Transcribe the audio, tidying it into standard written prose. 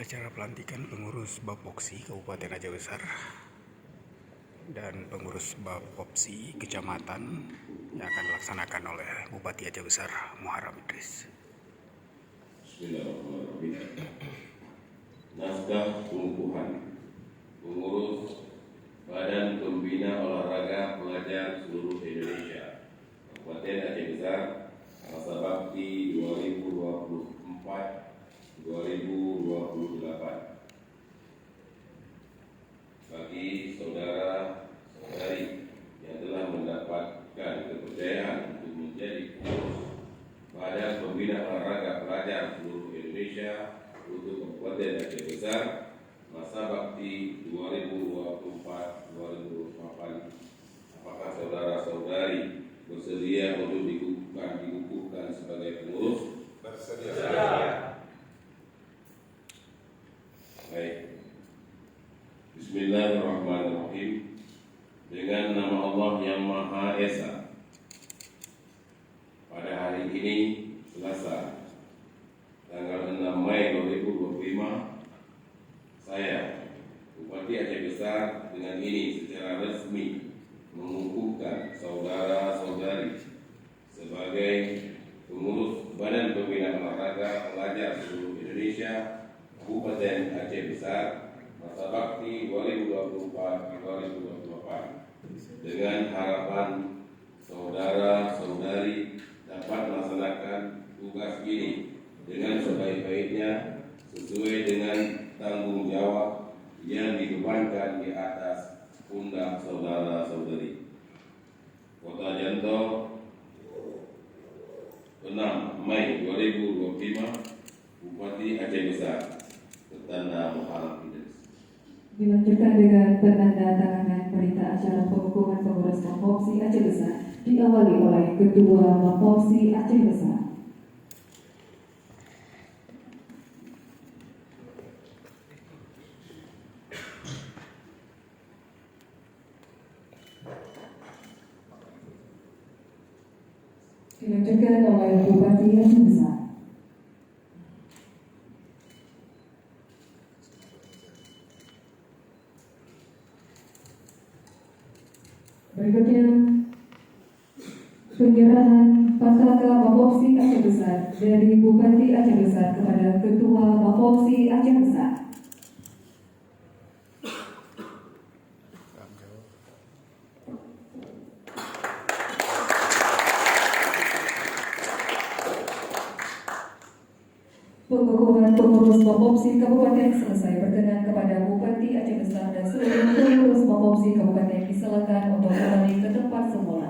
acara pelantikan pengurus Bapopsi Kabupaten Aceh Besar dan pengurus Bapopsi Kecamatan yang akan dilaksanakan oleh Bupati Aceh Besar Muharram Idris. Bismillahirrahmanirrahim. Naskah pengukuhan pengurus Badan Pembina Olahraga Pelajar seluruh Indonesia Kabupaten Aceh Besar masa bakti 2024-2028. Bagi saudara-saudari yang telah mendapatkan kepercayaan untuk menjadi pengurus Badan Pembina Olahraga Pelajar seluruh Indonesia untuk Kabupaten Aceh Besar masa bakti 2024-2028, apakah saudara-saudari bersedia untuk dikukuhkan sebagai pengurus? Bersedia. Baik. Bismillahirrahmanirrahim. Dengan nama Allah yang Maha Esa, pada hari ini Selasa tanggal 6 Mei 2025, saya Bupati Aceh Besar dengan ini secara resmi mengukuhkan saudara-saudari sebagai pengurus Badan Pembina Olahraga Pelajar seluruh Indonesia Kabupaten Aceh Besar masa bakti 2024-2028, dengan harapan saudara-saudari dapat melaksanakan tugas ini dengan sebaik-baiknya sesuai dengan tanggung jawab yang dibebankan di atas pundak saudara-saudari. Kota Janto, 6 Mei 2025, Bupati Aceh Besar, bertanda Muharram Idris. Dilanjutkan dengan penandatanganan berita acara pengukuhan pengurus Bapopsi Aceh Besar diawali oleh Ketua Bapopsi Aceh Besar. Dilanjutkan oleh Bupati Aceh Besar. Berikutnya penyerahan Pustaka Bapopsi Aceh Besar dari Bupati Aceh Besar kepada Ketua Bapopsi Aceh Besar. Pengukuhan pengurus Bapopsi Kabupaten selesai. Berkenan kepada Bupati Aceh Besar dan seluruh pengurus Bapopsi Kabupaten disilakan untuk kembali ke tempat semula.